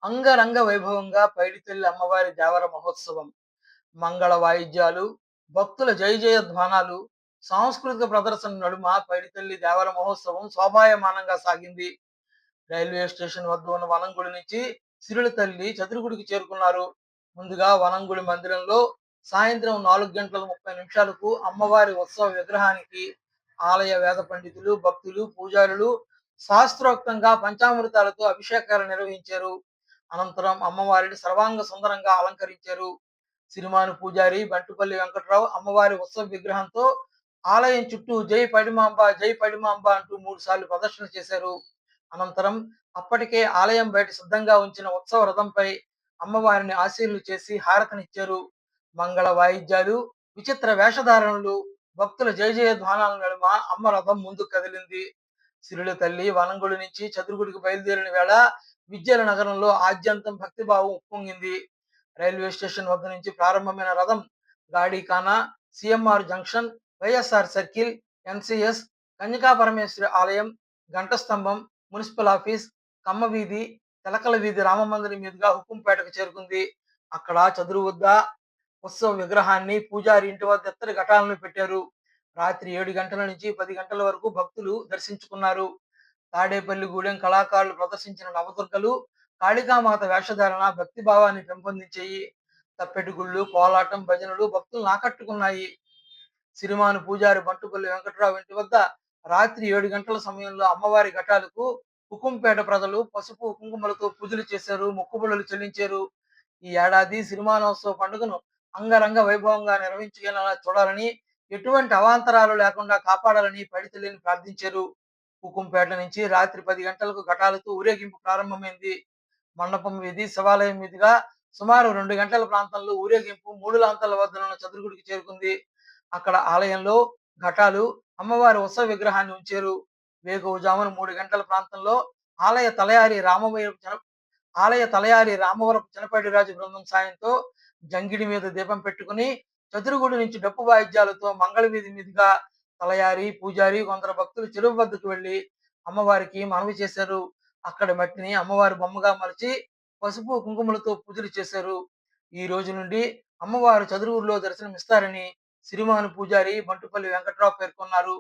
అంగరంగ వైభవంగా పైడితల్లి అమ్మవారి దేవర మహోత్సవం. మంగళ వాయిద్యాలు, భక్తుల జయ జయ ధ్వానాలు, సాంస్కృతిక ప్రదర్శన నడుమ పైడితల్లి దేవర మహోత్సవం శోభాయమానంగా సాగింది. రైల్వే స్టేషన్ వద్ద ఉన్న వనంగుడి నుంచి సిరుల తల్లి చతురుగుడికి చేరుకున్నారు. ముందుగా వనంగుడి మందిరంలో సాయంత్రం 4:30 అమ్మవారి ఉత్సవ విగ్రహానికి ఆలయ వేద పండితులు, భక్తులు, పూజారులు శాస్త్రోక్తంగా పంచామృతాలతో అభిషేకాలు నిర్వహించారు. అనంతరం అమ్మవారిని సర్వాంగ సుందరంగా అలంకరించారు. సిరిమాను పూజారి బంటుపల్లి వెంకట్రావు అమ్మవారి ఉత్సవ విగ్రహంతో ఆలయం చుట్టూ జై పడిమాంబ జై పడిమాంబ అంటూ 3 సార్లు ప్రదర్శన చేశారు. అనంతరం అప్పటికే ఆలయం బయట సిద్ధంగా ఉంచిన ఉత్సవ రథంపై అమ్మవారిని ఆశీర్లు చేసి హారతనిచ్చారు. మంగళ వాయిద్యాలు, విచిత్ర వేషధారణలు, భక్తుల జయ జయ ధ్వానాల నడుమ అమ్మ రథం ముందుకు కదిలింది. సిరుల తల్లి వనంగుడి నుంచి చదురుగుడికి బయలుదేరిన వేళ విద్యల నగరంలో ఆద్యంతం భక్తిభావం ఉప్పొంగింది. రైల్వే స్టేషన్ వద్ద నుంచి ప్రారంభమైన రథం గాడికానా, CMR junction, YSR circle, NCS, Kanyaka Parameshwari ఆలయం, ఘంటస్తంభం, మున్సిపల్ ఆఫీస్, కమ్మ వీధి, తెలకల వీధి రామమందిరం మీదుగా హుకుంపేటకు చేరుకుంది. అక్కడ చదురు వద్ద ఉత్సవ విగ్రహాన్ని పూజారి ఇంటి వద్ద ఎత్తడి ఘటాలను పెట్టారు. రాత్రి 7 గంటల నుంచి 10 గంటల వరకు భక్తులు దర్శించుకున్నారు. తాడేపల్లిగూడెం కళాకారులు ప్రదర్శించిన నవదుర్గలు, కాళికామాత వేషధారణ భక్తి భావాన్ని పెంపొందించాయి. తప్పెటగుళ్ళు, కోలాటం, భజనలు భక్తులను ఆకట్టుకున్నాయి. సిరిమాను పూజారి బంటుపల్లి వెంకట్రావు ఇంటి వద్ద రాత్రి 7 గంటల సమయంలో అమ్మవారి ఘటాలకు హుకుంపేట ప్రజలు పసుపు కుంకుమలతో పూజలు చేశారు, మొక్కుబడులు చెల్లించారు. ఈ ఏడాది సిరిమానోత్సవ పండుగను అంగరంగ వైభవంగా నిర్వహించుకునేలా చూడాలని, ఎటువంటి అవాంతరాలు లేకుండా కాపాడాలని పైడితల్లిని ప్రార్థించారు. హుకుంపేట నుంచి రాత్రి 10 గంటలకు ఘటాలతో ఊరేగింపు ప్రారంభమైంది. మండపం వీధి, శివాలయం మీదుగా సుమారు 2 గంటల ప్రాంతంలో ఊరేగింపు 3 లాంతర్ల వద్దనున్న చతురుగుడికి చేరుకుంది. అక్కడ ఆలయంలో ఘటాలు, అమ్మవారి ఉత్సవ విగ్రహాన్ని ఉంచారు. వేకువజామున 3 గంటల ప్రాంతంలో ఆలయ తలయారి రామవైపు రామవరపు చినపేడిరాజు బృందం సాయంతో జంగిడి మీద దీపం పెట్టుకుని చతురుగుడి నుంచి డప్పు వాయిద్యాలతో మంగళ వీధి మీదుగా తలయారి, పూజారి, కొందరు భక్తులు చెరువు వద్దకు వెళ్లి అమ్మవారికి మనవి చేశారు. అక్కడి మట్టిని అమ్మవారి బొమ్మగా మలిచి పసుపు కుంకుమలతో పూజలు చేశారు. ఈ రోజు నుండి అమ్మవారు చదురువుల్లో దర్శనమిస్తారని సిరిమాను పూజారి బంటుపల్లి వెంకట్రావు పేర్కొన్నారు.